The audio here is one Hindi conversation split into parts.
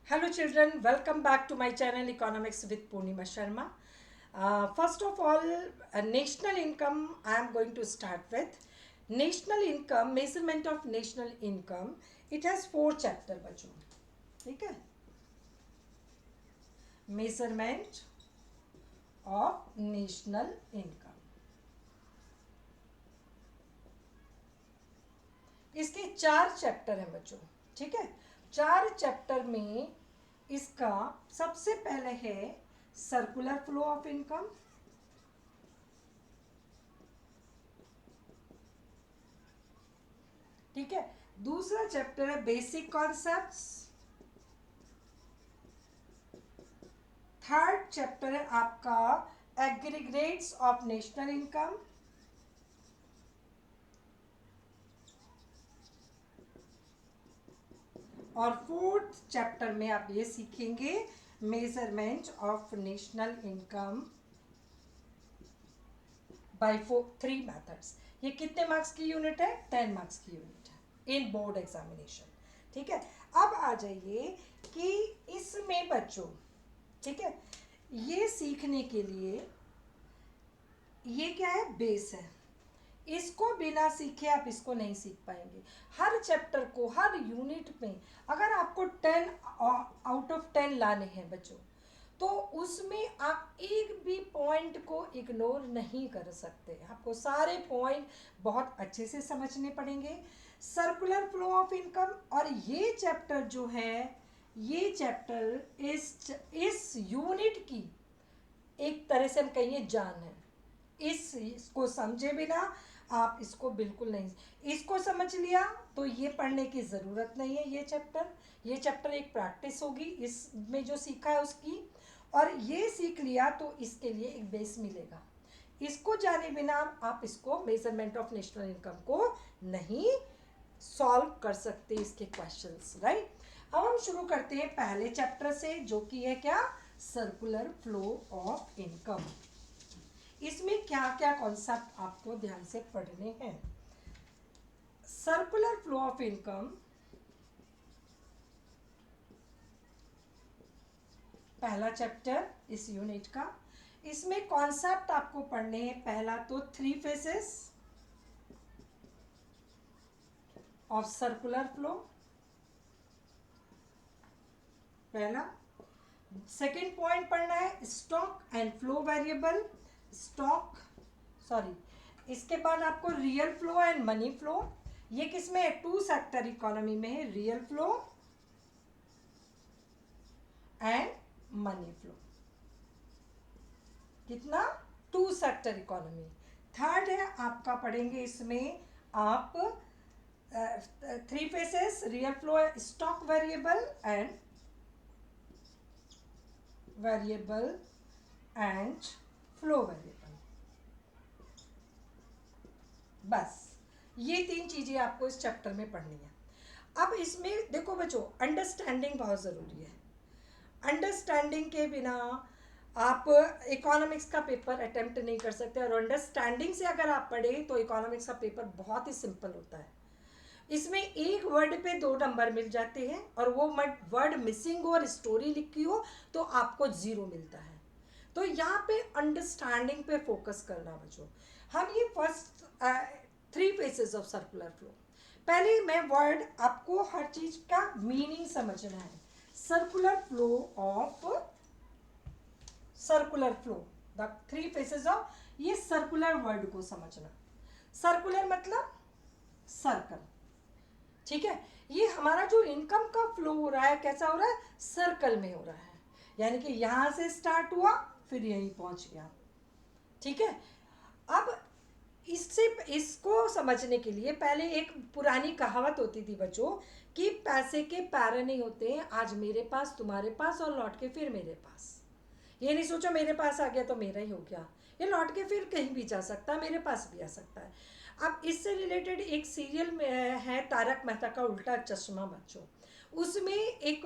Hello children, welcome back to my channel Economics with Purnima Sharma. First of all, national income I am going to start with. National income, measurement of national income. It has 4 chapter बच्चों, ठीक है? Measurement of national income. इसके 4 चैप्टर हैं बच्चों, ठीक है? 4 चैप्टर में इसका सबसे पहले है सर्कुलर फ्लो ऑफ इनकम, ठीक है? दूसरा चैप्टर है बेसिक कॉन्सेप्ट्स। थर्ड चैप्टर है आपका एग्रीगेट्स ऑफ नेशनल इनकम। और फोर्थ चैप्टर में आप ये सीखेंगे measurement of national income by 3 methods. ये कितने मार्क्स की यूनिट है? 10 मार्क्स की यूनिट है इन बोर्ड एग्जामिनेशन, ठीक है? अब आ जाइए कि इसमें बच्चों, ठीक है, ये सीखने के लिए ये क्या है? बेस है। इसको बिना सीखे आप इसको नहीं सीख पाएंगे। हर चैप्टर को, हर यूनिट में अगर आपको 10 आउट ऑफ 10 लाने हैं बच्चों, तो उसमें आप एक भी पॉइंट को इग्नोर नहीं कर सकते। आपको सारे पॉइंट बहुत अच्छे से समझने पड़ेंगे। सर्कुलर फ्लो ऑफ इनकम, और ये चैप्टर जो है, ये चैप्टर इस यूनिट की एक तरह से हम कहिए जान है। इसको समझे बिना आप इसको बिल्कुल नहीं, इसको समझ लिया तो ये पढ़ने की ज़रूरत नहीं है। ये चैप्टर एक प्रैक्टिस होगी इसमें जो सीखा है उसकी, और ये सीख लिया तो इसके लिए एक बेस मिलेगा। इसको जाने बिना आप इसको मेजरमेंट ऑफ नेशनल इनकम को नहीं सॉल्व कर सकते, इसके क्वेश्चंस, राइट? अब हम शुरू करते हैं पहले चैप्टर से, जो कि है क्या? Circular flow of income. इसमें क्या क्या कॉन्सेप्ट आपको ध्यान से पढ़ने हैं? सर्कुलर फ्लो ऑफ इनकम पहला चैप्टर इस यूनिट का। इसमें कॉन्सेप्ट आपको पढ़ने हैं। पहला तो 3 फेसेस ऑफ सर्कुलर फ्लो, पहला। सेकेंड पॉइंट पढ़ना है stock and flow variable, stock, sorry, इसके बाद आपको real flow and money flow. ये किसमें है? 2 सेक्टर इकोनॉमी में है, real flow and money flow. कितना? 2 सेक्टर इकोनॉमी। थर्ड है आपका, पढ़ेंगे इसमें आप 3 faces, real flow, stock variable and flow variable. बस ये 3 चीज़ें आपको इस चैप्टर में पढ़नी है। अब इसमें देखो बच्चों, अंडरस्टैंडिंग बहुत ज़रूरी है। अंडरस्टैंडिंग के बिना आप इकोनॉमिक्स का पेपर अटेम्प्ट नहीं कर सकते, और अंडरस्टैंडिंग से अगर आप पढ़े तो इकोनॉमिक्स का पेपर बहुत ही सिंपल होता है। इसमें एक वर्ड पे 2 नंबर मिल जाते हैं, और वो वर्ड मिसिंग हो और स्टोरी लिखी हो तो आपको 0 मिलता है। तो यहाँ पे अंडरस्टैंडिंग पे फोकस करना बच्चों। हम ये first 3 faces of circular flow, पहले मैं वर्ड, आपको हर चीज का मीनिंग समझना है। Circular flow of circular flow, the 3 faces of, ये सर्कुलर वर्ड को समझना। सर्कुलर मतलब सर्कल, ठीक है? ये हमारा जो इनकम का फ्लो हो रहा है, कैसा हो रहा है? सर्कल में हो रहा है, यानी कि यहां से स्टार्ट हुआ फिर यहीं पहुंच गया, ठीक है? अब इसको समझने के लिए पहले एक पुरानी कहावत होती थी बच्चों, कि पैसे के पैरे नहीं होते हैं, आज मेरे पास, तुम्हारे पास, और लौट के फिर मेरे पास। ये नहीं सोचो मेरे पास आ गया तो मेरा ही हो गया, ये लौट के फिरकहीं भी जा सकता है, मेरे पास भी आ सकता है। अब इससे रिलेटेड एक सीरियल में है तारक मेहता का उल्टा चश्मा बच्चों। उसमें एक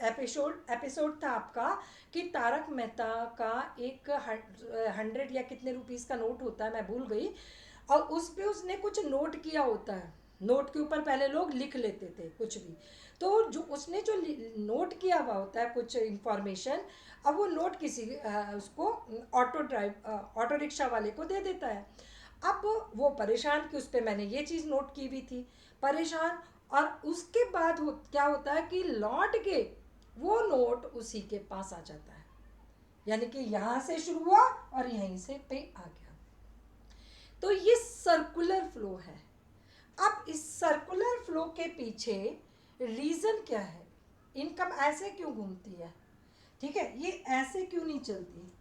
एपिसोड था आपका, कि तारक मेहता का एक 100 या कितने रुपीस का नोट होता है, मैं भूल गई, और उस पे उसने कुछ नोट किया होता है। नोट के ऊपर पहले लोग लिख लेते थे कुछ भी, तो जो उसने जो नोट किया हुआ होता है कुछ इंफॉर्मेशन, अब वो नोट किसी उसको ऑटो रिक्शा वाले को दे देता है। अब वो परेशान कि उस पर मैंने ये चीज़ नोट की हुई थी, परेशान। और उसके बाद क्या होता है कि लौट के वो नोट उसी के पास आ जाता है, यानी कि यहाँ से शुरू हुआ और यहीं से पे आ गया। तो ये सर्कुलर फ्लो है। अब इस सर्कुलर फ्लो के पीछे रीज़न क्या है? इनकम ऐसे क्यों घूमती है? ठीक है, ये ऐसे क्यों नहीं चलती?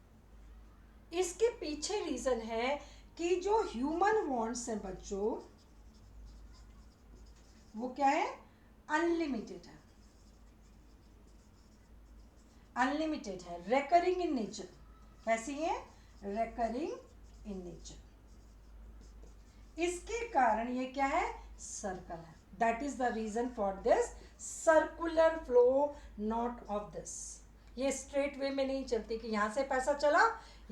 इसके पीछे रीज़न है कि जो ह्यूमन वांट्स हैं बच्चों, वो क्या है? अनलिमिटेड है, अनलिमिटेड है, रेकरिंग इन नेचर। कैसी है? Recurring in nature. इसके कारण ये क्या है? सर्कल है। That is the reason for this circular flow, not of this. ये स्ट्रेट वे में नहीं चलती कि यहां से पैसा चला,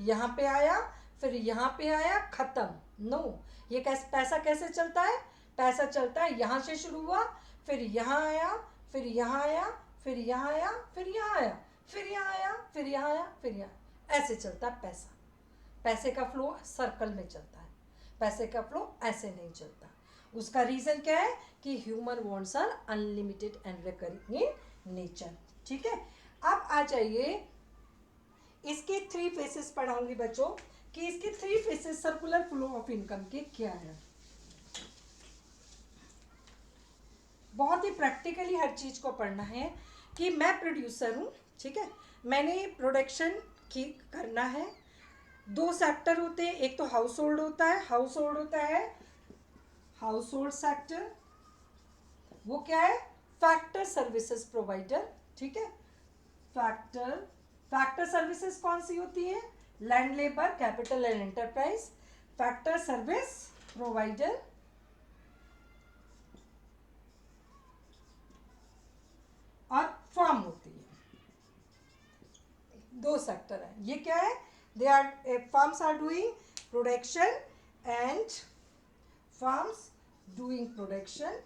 यहां पे आया, फिर यहां पे आया, खत्म। नो, ये पैसा कैसे चलता है? पैसा चलता है यहां से शुरू हुआ, फिर यहां आया, फिर यहां आया, फिर यहां आया, फिर यहां आया, फिर यहाँ आया, फिर यहाँ आया, फिर यहाँ, ऐसे चलता है पैसा। पैसे का फ्लो सर्कल में चलता है, पैसे का फ्लो ऐसे नहीं चलता। उसका रीज़न क्या है? कि human wants are unlimited and recurring in nature. ठीक है, अब आ जाइए, इसके 3 फेसेस पढ़ाऊंगी बच्चों कि इसके 3 faces circular flow of income के क्या है। बहुत ही प्रैक्टिकली हर चीज़ को पढ़ना है कि मैं प्रोड्यूसर हूँ, ठीक है, मैंने प्रोडक्शन की करना है। 2 सेक्टर होते हैं, एक तो हाउस होल्ड होता है, हाउस होल्ड सेक्टर, वो क्या है? Factor services provider. ठीक है, फैक्टर सर्विसेज कौन सी होती है? Land, labour, capital and enterprise. Factor service provider और फर्म होती है। 2 सेक्टर है। ये क्या है? They are firms are doing production and firms doing production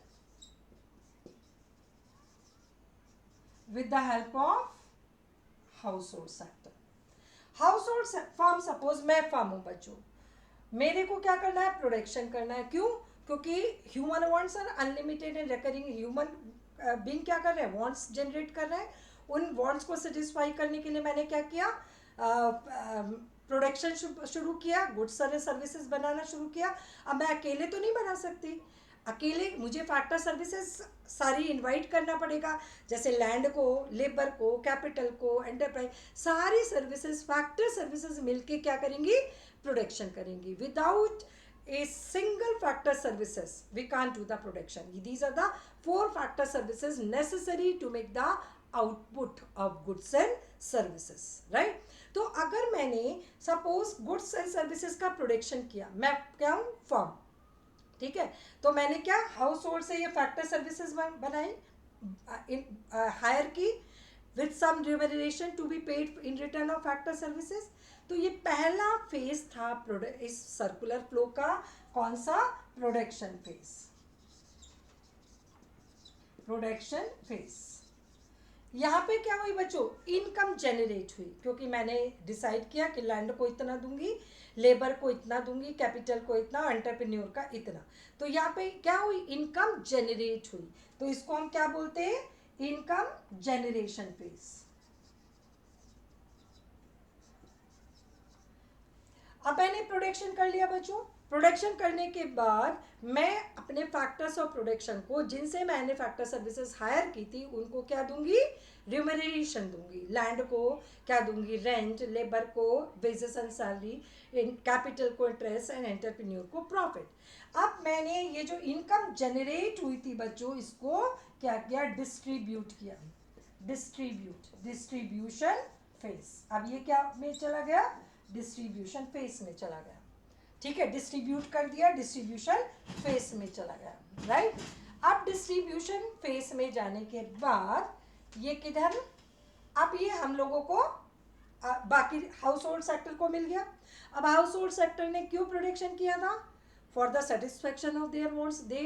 with the help of household sector. House firm, suppose मैं फर्म हूँ बच्चों, मेरे को क्या करना है? प्रोडक्शन करना है। क्यों? क्योंकि human wants are unlimited and recurring. Human being क्या कर रहे हैं? वांट्स जनरेट कर रहे हैं। उन वांट्स को सेटिस्फाई करने के लिए मैंने क्या किया? प्रोडक्शन शुरू किया, गुड्स और सर्विसेज बनाना शुरू किया। अब मैं अकेले तो नहीं बना सकती, अकेले मुझे फैक्टर सर्विसेज सारी इनवाइट करना पड़ेगा, जैसे लैंड को, लेबर को, कैपिटल को, एंटरप्राइज, सारी सर्विसेज, फैक्टर सर्विसेज मिलके क्या करेंगी? प्रोडक्शन करेंगी। Without a single factor services we can't do the production. These are the 4 factor services necessary to make the output of goods and services, right? तो अगर मैंने सपोज गुड्स एंड सर्विसेज का प्रोडक्शन किया, मैं क्या हूँ? फर्म, ठीक है, तो मैंने क्या हाउस होल्ड से ये फैक्टर सर्विसेज बनाई, हायर की, with some remuneration to be paid in return of factor services. तो ये पहला फेज था इस सर्कुलर फ्लो का। कौन सा? Production phase, production phase. यहाँ पे क्या हुई बच्चों? इनकम जनरेट हुई, क्योंकि मैंने डिसाइड किया कि लैंड को इतना दूंगी, लेबर को इतना दूंगी, कैपिटल को इतना, एंटरप्रेन्योर का इतना। तो यहाँ पे क्या हुई? इनकम जनरेट हुई। तो इसको हम क्या बोलते हैं? Income generation phase. अब मैंने प्रोडक्शन कर लिया बच्चों। प्रोडक्शन करने के बाद मैं अपने फैक्टर्स ऑफ प्रोडक्शन को, जिनसे मैंने फैक्टर सर्विसेज हायर की थी, उनको क्या दूंगी? रिम्यूनरेशन दूंगी। लैंड को क्या दूंगी? रेंट, लेबर को वेजेस एंड सैलरी, कैपिटल को इंटरेस्ट एंड एंटरप्रेन्योर को प्रॉफिट। अब मैंने ये जो इनकम जनरेट हुई थी बच्चों, इसको क्या किया? डिस्ट्रीब्यूट किया। Distribution phase. अब ये क्या में चला गया? डिस्ट्रीब्यूशन फेज में चला गया। ठीक है, डिस्ट्रीब्यूट कर दिया, डिस्ट्रीब्यूशन फेज में चला गया, राइट? अब डिस्ट्रीब्यूशन फेज में जाने के बाद ये किधर? अब ये हम लोगों को बाकी हाउस होल्ड सेक्टर को मिल गया। अब हाउस होल्ड सेक्टर ने क्यों प्रोडक्शन किया था? For the satisfaction of their wants, they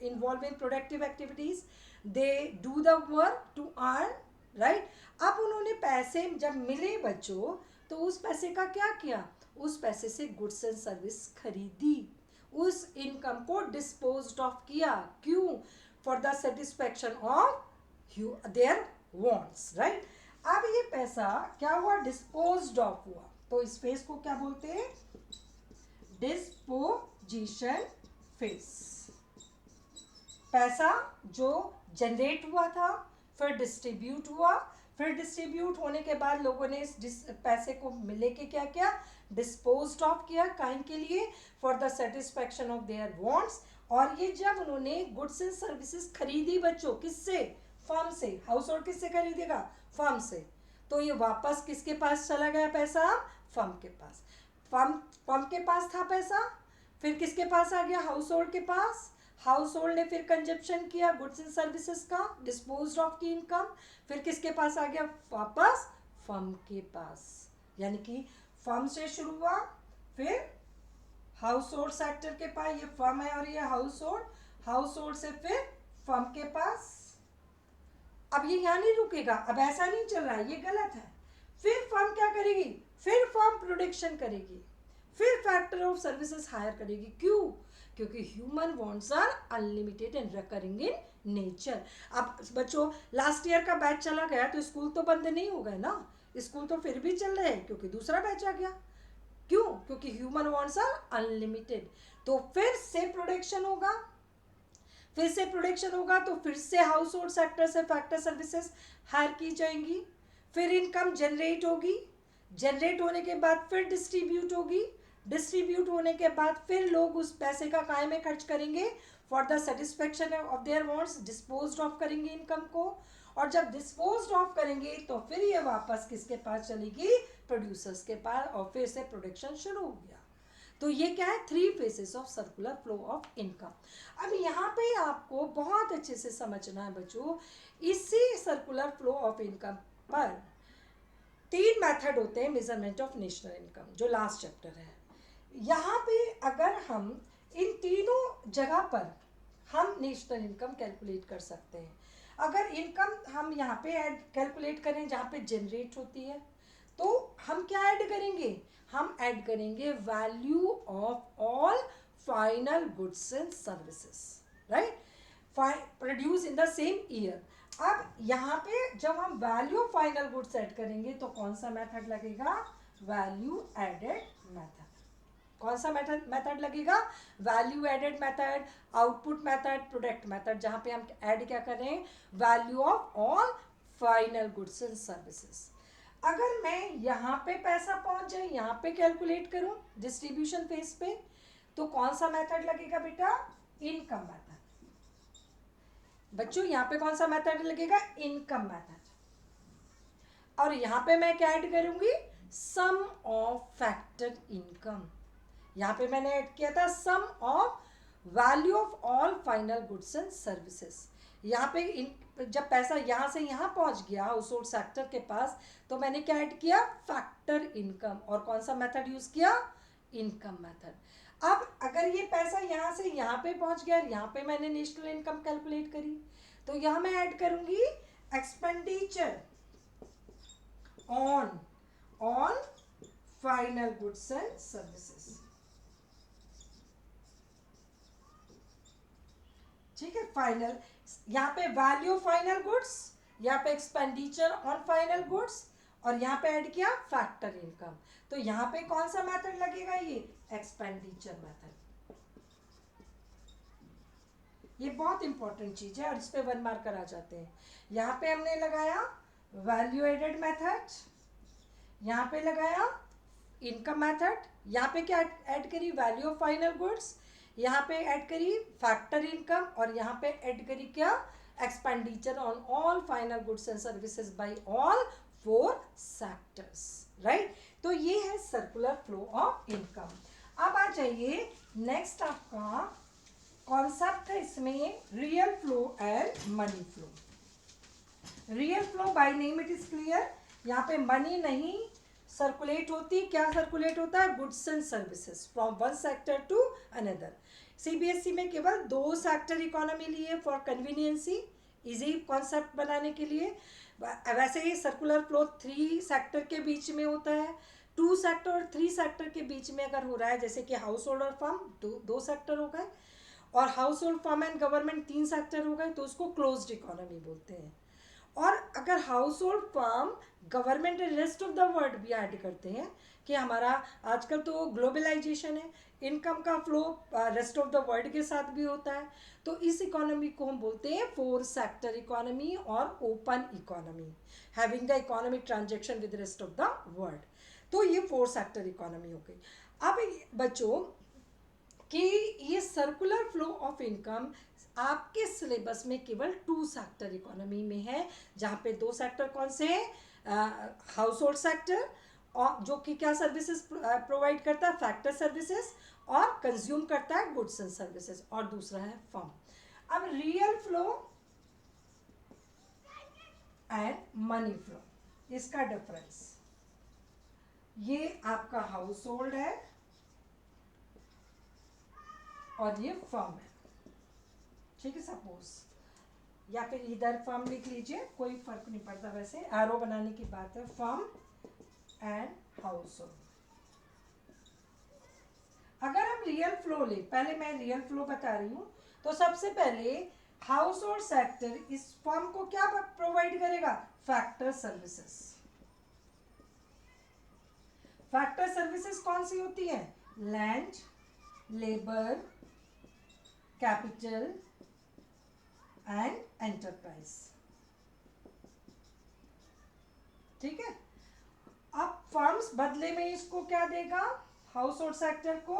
involve in productive activities. They do the work to earn, right. अब उन्होंने पैसे जब मिले बच्चों, तो उस पैसे का क्या किया, उस पैसे से गुड्स एंड सर्विस खरीदी, उस इनकम को डिस्पोज्ड ऑफ किया, क्यों, for the satisfaction of their wants, right. अब ये पैसा क्या हुआ, डिस्पोज्ड ऑफ हुआ, तो इस फेज को क्या बोलते हैं, डिस्पोजिशन फेज। पैसा जो जनरेट हुआ था, फिर डिस्ट्रीब्यूट हुआ, फिर डिस्ट्रीब्यूट होने के बाद लोगों ने इस पैसे को मिले के क्या किया, डिस्पोज्ड ऑफ किया, काहे के लिए, for the satisfaction of their wants. और ये जब उन्होंने गुड्स एंड सर्विसेज खरीदी बच्चों, किससे, फर्म से, हाउस होल्ड किससे खरीदेगा, फर्म से, तो ये वापस किसके पास चला गया पैसा, फर्म के पास। फर्म के पास था पैसा, फिर किसके पास आ गया, हाउस होल्ड के पास, हाउस होल्ड ने फिर कंजप्शन किया गुड्स एंड सर्विसेज का, डिस्पोज्ड ऑफ की इनकम, फिर किसके पास आ गया, वापस फर्म के पास। यानी कि फर्म से शुरू हुआ, फिर हाउस होल्ड सेक्टर के पास, ये फर्म है और ये हाउस होल्ड से फिर फर्म के पास। अब ये यहाँ नहीं रुकेगा, अब ऐसा नहीं चल रहा है, ये गलत है। फिर फर्म क्या करेगी, फिर फर्म प्रोडक्शन करेगी, फिर फैक्टर ऑफ सर्विसेज हायर करेगी, क्यों, क्योंकि human wants are unlimited and recurring in nature. अब बच्चों लास्ट ईयर का बैच चला गया तो स्कूल तो बंद नहीं हो गए ना, स्कूल तो फिर भी चल रहे हैं, क्योंकि दूसरा बैच आ गया, क्यों, क्योंकि ह्यूमन वांट्स आर अनलिमिटेड। तो फिर से प्रोडक्शन होगा, फिर से प्रोडक्शन होगा, तो फिर से हाउस होल्ड सेक्टर से फैक्टर सर्विसेज हायर की जाएंगी, फिर इनकम जनरेट होगी, जनरेट होने के बाद फिर डिस्ट्रीब्यूट होगी, डिस्ट्रीब्यूट होने के बाद फिर लोग उस पैसे का काय में खर्च करेंगे, for the satisfaction of their wants, disposed of करेंगे इनकम को, और जब डिस्पोज्ड ऑफ करेंगे तो फिर ये वापस किसके पास चलेगी, प्रोड्यूसर्स के पास, और फिर से प्रोडक्शन शुरू हो गया। तो ये क्या है, 3 faces of circular flow of income. अब यहाँ पे आपको बहुत अच्छे से समझना है बच्चों, इसी सर्कुलर फ्लो ऑफ इनकम पर 3 मेथड होते हैं मेजरमेंट ऑफ नेशनल इनकम, जो लास्ट चैप्टर है। यहाँ पे अगर हम इन तीनों जगह पर हम नेशनल इनकम कैलकुलेट कर सकते हैं। अगर इनकम हम यहाँ पे ऐड कैलकुलेट करें जहाँ पे जनरेट होती है, तो हम क्या ऐड करेंगे, हम ऐड करेंगे value of all final goods and services, right, produce in the same year. अब यहाँ पे जब हम value of final goods add करेंगे तो कौन सा मेथड लगेगा, वैल्यू एडेड मेथड। कौन सा मेथड लगेगा, value added method, output method, product method, जहाँ पे हम ऐड क्या कर रहे हैं, value of all final goods and services. अगर मैं यहाँ पे पैसा पहुँच जाए, यहाँ पे कैलकुलेट करूँ डिस्ट्रीब्यूशन फेज पे, तो कौन सा मेथड लगेगा बेटा, इनकम मेथड। बच्चों यहाँ पे कौन सा मेथड लगेगा, इनकम मेथड। और यहाँ पे मैं क्या ऐड करूँगी, सम ऑफ फैक्टर इनकम। यहाँ पे मैंने ऐड किया था sum of value of all final goods and services. यहाँ पे जब पैसा यहाँ से यहाँ पहुँच गया हाउस होल्ड सेक्टर के पास, तो मैंने क्या ऐड किया, फैक्टर इनकम, और कौन सा मेथड यूज़ किया, इनकम मेथड। अब अगर ये पैसा यहाँ से यहाँ पे पहुँच गया, यहाँ पे मैंने नेशनल इनकम कैलकुलेट करी, तो यहाँ मैं ऐड करूँगी expenditure on final goods and services. ठीक है, फाइनल, यहाँ पे वैल्यू ऑफ फाइनल गुड्स, यहाँ पे एक्सपेंडिचर ऑन फाइनल गुड्स, और यहाँ पे ऐड किया फैक्टर इनकम। तो यहाँ पे कौन सा मेथड लगेगा, ये एक्सपेंडिचर मेथड। ये बहुत इंपॉर्टेंट चीज है और इस पे 1 मार्कर आ जाते हैं। यहाँ पे हमने लगाया वैल्यू एडेड मेथड, यहाँ पे लगाया इनकम मेथड, यहाँ पे क्या ऐड करी, वैल्यू ऑफ फाइनल गुड्स, यहाँ पे ऐड करी फैक्टर इनकम, और यहाँ पे ऐड करी क्या, expenditure on all final goods and services by all 4 sectors, right. तो ये है सर्कुलर फ्लो ऑफ इनकम। अब आ जाइए नेक्स्ट आपका कॉन्सेप्ट है इसमें, real flow and money flow. Real flow by name it is clear, यहाँ पे मनी नहीं सर्कुलेट होती, क्या सर्कुलेट होता है, goods and services from one sector to another. CBSE में केवल 2 सेक्टर इकोनॉमी लिए फॉर कन्वीनियंसी, इजी कॉन्सेप्ट बनाने के लिए। वैसे ही सर्कुलर फ्लो 3 सेक्टर के बीच में होता है, 2 सेक्टर और 3 सेक्टर के बीच में अगर हो रहा है, जैसे कि हाउस होल्ड और फर्म दो सेक्टर हो गए, और house hold firm and government 3 sector हो गए, तो उसको क्लोज्ड इकोनॉमी बोलते हैं। और अगर house hold firm government and rest of the world भी ऐड करते हैं, कि हमारा आजकल तो ग्लोबलाइजेशन है, इनकम का flow rest of the world के साथ भी होता है, तो इस इकोनॉमी को हम बोलते हैं 4 सेक्टर इकोनॉमी और open economy, having the economic transaction with rest of the world. तो ये 4 सेक्टर इकोनॉमी हो गई। अब बच्चों कि ये सर्कुलर फ्लो ऑफ इनकम आपके सिलेबस में केवल 2 सेक्टर इकोनॉमी में है, जहाँ पे 2 सेक्टर कौन से हैं, हाउस होल्ड सेक्टर, और जो कि क्या सर्विसेज प्रोवाइड करता है, फैक्टर सर्विसेज, और कंज्यूम करता है गुड्स एंड सर्विसेज, और दूसरा है फर्म। अब real flow and money flow, इसका डिफरेंस, ये आपका हाउस होल्ड है और ये फर्म है, ठीक है, सपोज, या फिर इधर फर्म लिख लीजिए, कोई फर्क नहीं पड़ता, वैसे एरो बनाने की बात है, फर्म एंड हाउस होल्ड। अगर हम रियल फ्लो ले, पहले मैं रियल फ्लो बता रही हूँ, तो सबसे पहले हाउस होल्ड सेक्टर इस फर्म को क्या प्रोवाइड करेगा, फैक्टर सर्विसेज। फैक्टर सर्विसेज कौन सी होती है, land, labour, capital and enterprise, ठीक है। अब फर्म्स बदले में इसको क्या देगा, हाउस होल्ड सेक्टर को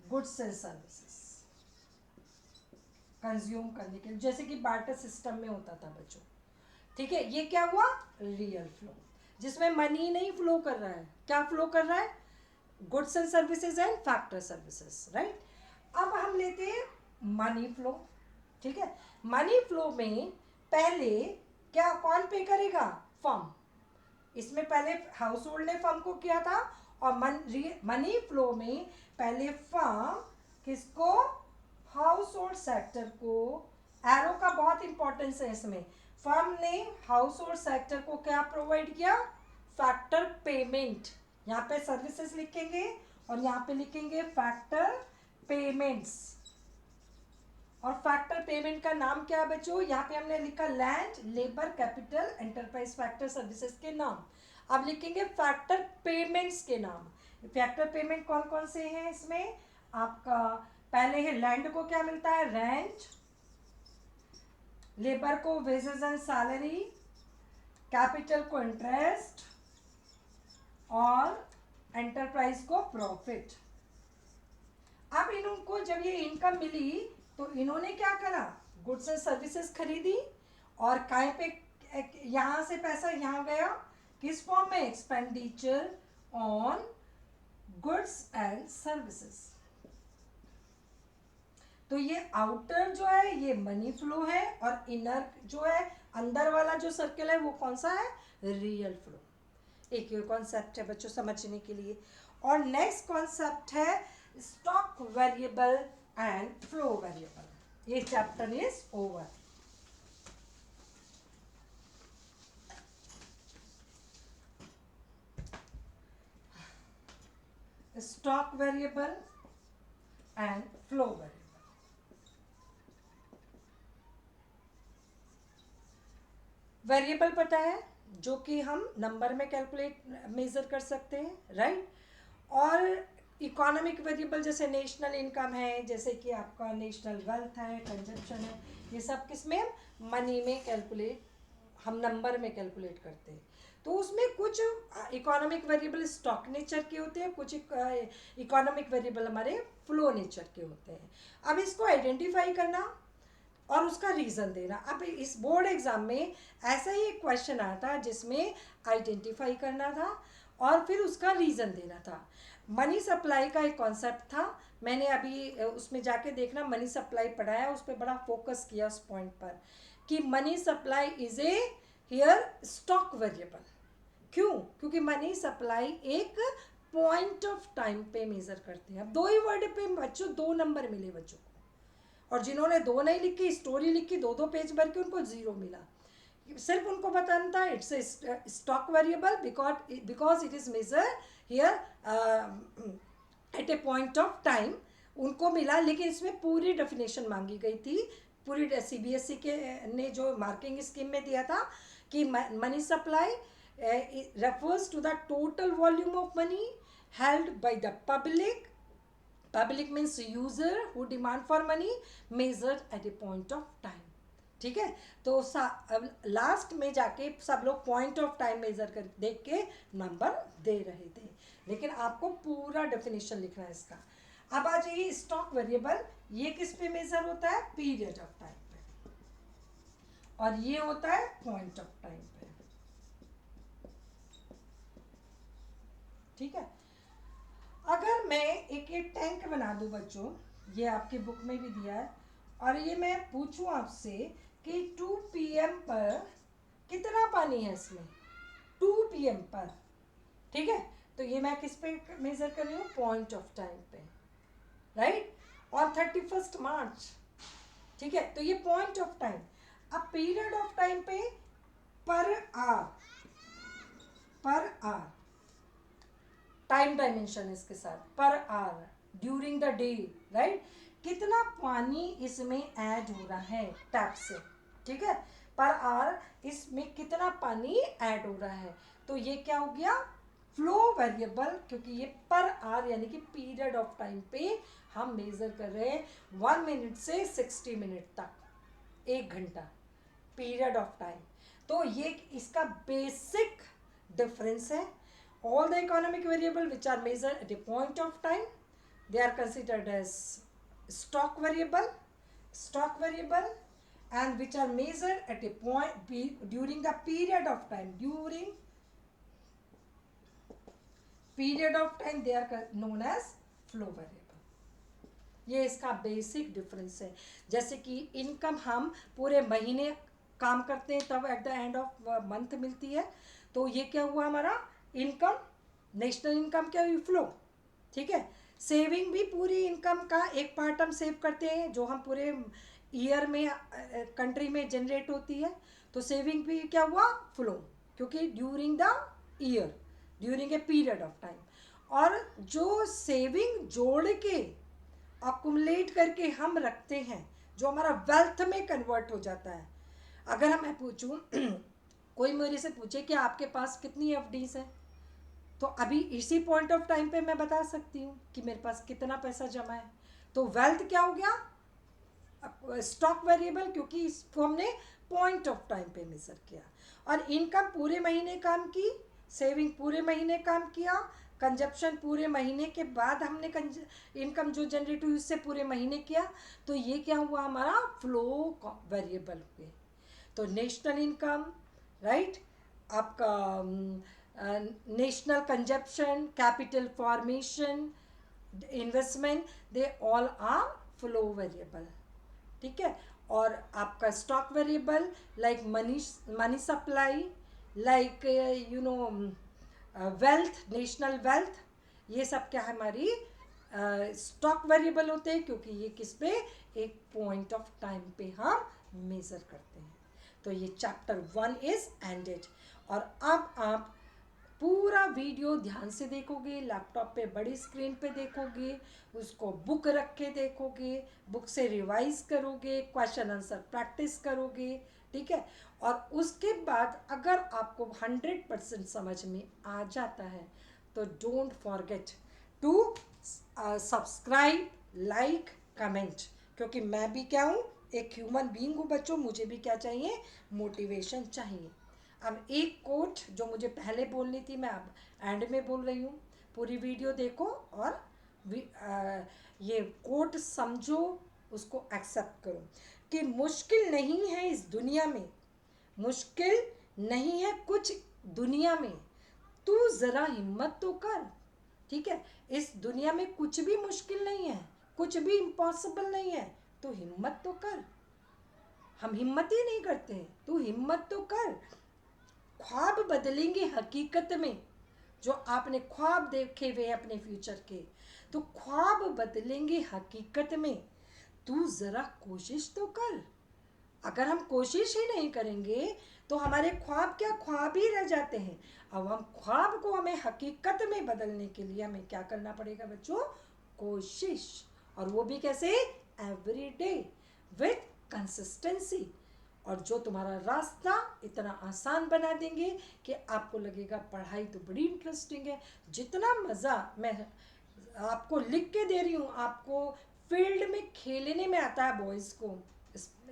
गुड्स एंड सर्विसेज कंज्यूम करने के लिए, जैसे कि बार्टर सिस्टम में होता था बच्चों, ठीक है। ये क्या हुआ, रियल फ्लो, जिसमें मनी नहीं फ्लो कर रहा है, क्या फ्लो कर रहा है, goods and services and factor services, right. अब हम लेते हैं मनी फ्लो, ठीक है। मनी फ्लो में पहले क्या, कौन पे करेगा, फर्म। इसमें पहले हाउस होल्ड ने फर्म को किया था, और मनी फ्लो में पहले फर्म किसको, हाउस होल्ड सेक्टर को, एरो का बहुत इंपॉर्टेंस है इसमें, फर्म ने हाउस होल्ड सेक्टर को क्या प्रोवाइड किया, फैक्टर पेमेंट, यहाँ पे सर्विसेज लिखेंगे और यहाँ पे लिखेंगे फैक्टर पेमेंट्स। और फैक्टर पेमेंट का नाम क्या है बच्चों, यहाँ पे हमने लिखा land, labour, capital, enterprise, factor services के नाम। अब लिखेंगे फैक्टर पेमेंट्स के नाम। फैक्टर पेमेंट कौन कौन से हैं इसमें, आपका पहले है लैंड को क्या मिलता है, रेंट, लेबर को वेजेस एंड सैलरी, कैपिटल को इंटरेस्ट, और एंटरप्राइज को प्रॉफिट। अब इनको जब ये इनकम मिली तो इन्होंने क्या करा, गुड्स एंड सर्विसेज खरीदी, और कहाँ पे, यहाँ से पैसा यहाँ गया, किस फॉर्म में, expenditure on goods and services. तो ये आउटर जो है ये मनी फ्लो है, और इनर जो है अंदर वाला जो सर्कल है वो कौन सा है, रियल फ्लो। एक ये कॉन्सेप्ट है बच्चों समझने के लिए। और नेक्स्ट कॉन्सेप्ट है stock variable and flow variable. ये chapter is over. Stock variable and flow variable. Variable पता है, जो कि हम नंबर में कैलकुलेट मेजर कर सकते हैं, राइट। और इकोनॉमिक वेरिएबल जैसे नेशनल इनकम है, जैसे कि आपका नेशनल वेल्थ है, कंजप्शन है, ये सब किस में, मनी में कैलकुलेट, हम नंबर में कैलकुलेट करते हैं। तो उसमें कुछ इकोनॉमिक वेरिएबल स्टॉक नेचर के होते हैं, कुछ इकोनॉमिक वेरिएबल हमारे फ्लो नेचर के होते हैं। अब इसको आइडेंटिफाई करना और उसका रीज़न देना। अब इस बोर्ड एग्ज़ाम में ऐसा ही एक क्वेश्चन आया था जिसमें आइडेंटिफाई करना था और फिर उसका रीज़न देना था। मनी सप्लाई का एक कॉन्सेप्ट था, मैंने अभी उसमें जाके देखना, मनी सप्लाई पढ़ाया, उस पर बड़ा फोकस किया उस पॉइंट पर कि money supply is a here stock variable. क्यों, क्योंकि मनी सप्लाई एक पॉइंट ऑफ टाइम पे मेज़र करते हैं। अब दो ही वर्ड पे बच्चों 2 नंबर मिले बच्चों को, और जिन्होंने 2 नहीं लिखी, स्टोरी लिखी 2-2 पेज भर के, उनको 0 मिला। सिर्फ उनको बताना था it's a stock variable because it is measure here at a point of time, उनको मिला। लेकिन इसमें पूरी डेफिनेशन मांगी गई थी, पूरी CBSE के ने जो मार्किंग स्कीम में दिया था कि money supply refers to the total volume of money held by the public. Public means user who demand for money measured at a point of time. ठीक है, तो लास्ट में जाके सब लोग पॉइंट ऑफ टाइम मेजर कर देख के नंबर दे रहे थे, लेकिन आपको पूरा डेफिनेशन लिखना है इसका। अब आ जाइए स्टॉक वेरिएबल, ये किस पे मेजर होता है? पीरियड ऑफ टाइम पे, और ये होता है पॉइंट ऑफ टाइम पे। ठीक है, अगर मैं एक ये टैंक बना दूं बच्चों, ये आपके बुक में भी दिया है, और ये मैं पूछूं आपसे कि 2 PM पर कितना पानी है इसमें, 2 PM पर, ठीक है, तो ये मैं किस पे मेजर कर रही हूँ? पॉइंट ऑफ टाइम पे, राइट, और 31 मार्च, ठीक है, तो ये पॉइंट ऑफ टाइम। अब पीरियड ऑफ टाइम पे पर आवर टाइम डायमेंशन इसके साथ, per hour during the day, right, कितना पानी इसमें ऐड हो रहा है टैप से, ठीक है, पर आवर इसमें कितना पानी ऐड हो रहा है, तो ये क्या हो गया? फ्लो वेरिएबल, क्योंकि ये पर आवर यानी कि पीरियड ऑफ टाइम पे हम मेजर कर रहे हैं 1 मिनट से 60 मिनट तक, 1 घंटा पीरियड ऑफ टाइम। तो ये इसका बेसिक डिफरेंस है। All the economic variable which are measured at a point of time, they are considered as stock variable, and which are measured at a point during the period of time. During period of time, they are known as flow variable. ये इसका बेसिक डिफरेंस है। जैसे कि इनकम हम पूरे महीने काम करते हैं तब at the end of month मिलती है, तो ये क्या हुआ हमारा? इनकम, नेशनल इनकम क्या हुई? फ्लो, ठीक है। सेविंग भी पूरी इनकम का एक पार्ट हम सेव करते हैं जो हम पूरे ईयर में कंट्री में जनरेट होती है, तो सेविंग भी क्या हुआ? फ्लो, क्योंकि during the year, during a period of time. और जो सेविंग जोड़ के अकुमुलेट करके हम रखते हैं, जो हमारा वेल्थ में कन्वर्ट हो जाता है। अगर मैं पूछूं कोई मेरे से पूछे कि आपके पास कितनी एफडीज है, तो अभी इसी पॉइंट ऑफ टाइम पे मैं बता सकती हूँ कि मेरे पास कितना पैसा जमा है। तो वेल्थ क्या हो गया? स्टॉक वेरिएबल, क्योंकि इसको हमने पॉइंट ऑफ टाइम पे मेजर किया। और इनकम पूरे महीने काम की, सेविंग पूरे महीने काम किया, कंजप्शन पूरे महीने के बाद हमने इनकम जो जनरेट हुई उससे पूरे महीने किया, तो ये क्या हुआ? हमारा फ्लो वेरिएबल हुए। तो नेशनल इनकम, राइट, आपका national consumption, capital formation, investment, they all are flow variable, ठीक है। और आपका stock variable like money supply, like wealth, national wealth, ये सब क्या हमारी स्टॉक वेरिएबल होते हैं, क्योंकि ये किस पे? एक पॉइंट ऑफ टाइम पे हम मेजर करते हैं। तो ये चैप्टर 1 इज एंडेड। और अब आप पूरा वीडियो ध्यान से देखोगे, लैपटॉप पे बड़ी स्क्रीन पे देखोगे, उसको बुक रख के देखोगे, बुक से रिवाइज करोगे, क्वेश्चन आंसर प्रैक्टिस करोगे, ठीक है। और उसके बाद अगर आपको 100% समझ में आ जाता है तो don't forget to subscribe, like, comment, क्योंकि मैं भी क्या हूँ? एक ह्यूमन बीइंग हूँ बच्चों, मुझे भी क्या चाहिए? मोटिवेशन चाहिए। अब एक कोट जो मुझे पहले बोलनी थी मैं अब एंड में बोल रही हूँ, पूरी वीडियो देखो और ये कोट समझो, उसको एक्सेप्ट करो कि मुश्किल नहीं है इस दुनिया में, मुश्किल नहीं है कुछ दुनिया में, तू ज़रा हिम्मत तो कर, ठीक है। इस दुनिया में कुछ भी मुश्किल नहीं है, कुछ भी इम्पॉसिबल नहीं है, तो हिम्मत तो कर। हम हिम्मत ही नहीं करते हैं, तू हिम्मत तो कर। ख्वाब बदलेंगे हकीकत में, जो आपने ख्वाब देखे हुए अपने फ्यूचर के, तो ख्वाब बदलेंगे हकीकत में। तू ज़रा कोशिश तो कर। अगर हम कोशिश ही नहीं करेंगे तो हमारे ख्वाब क्या ख्वाब ही रह जाते हैं। अब हम ख्वाब को हमें हकीकत में बदलने के लिए हमें क्या करना पड़ेगा बच्चों? कोशिश। और वो भी कैसे? Every day with consistency. और जो तुम्हारा रास्ता इतना आसान बना देंगे कि आपको लगेगा पढ़ाई तो बड़ी इंटरेस्टिंग है। जितना मज़ा मैं आपको लिख के दे रही हूँ, आपको फील्ड में खेलने में आता है बॉयज़ को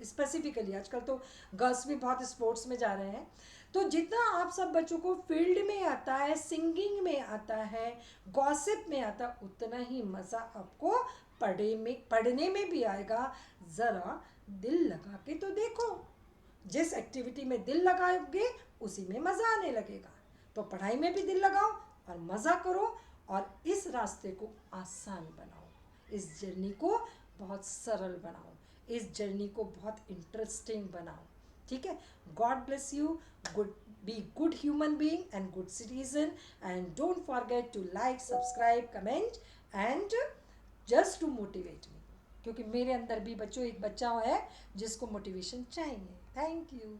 स्पेसिफिकली। आजकल तो गर्ल्स भी बहुत स्पोर्ट्स में जा रहे हैं। तो जितना आप सब बच्चों को फील्ड में आता है, सिंगिंग में आता है, गॉसिप में आता है, उतना ही मज़ा आपको पढ़ने में भी आएगा। ज़रा दिल लगा के तो देखो। जिस एक्टिविटी में दिल लगाओगे उसी में मज़ा आने लगेगा। तो पढ़ाई में भी दिल लगाओ और मज़ा करो और इस रास्ते को आसान बनाओ, इस जर्नी को बहुत सरल बनाओ, इस जर्नी को बहुत इंटरेस्टिंग बनाओ। ठीक है? God bless you. Good, be good human being and good citizen, and don't forget to like, subscribe, comment and just to motivate me, क्योंकि मेरे अंदर भी बच्चों एक बच्चा है जिसको मोटिवेशन चाहिए। Thank you.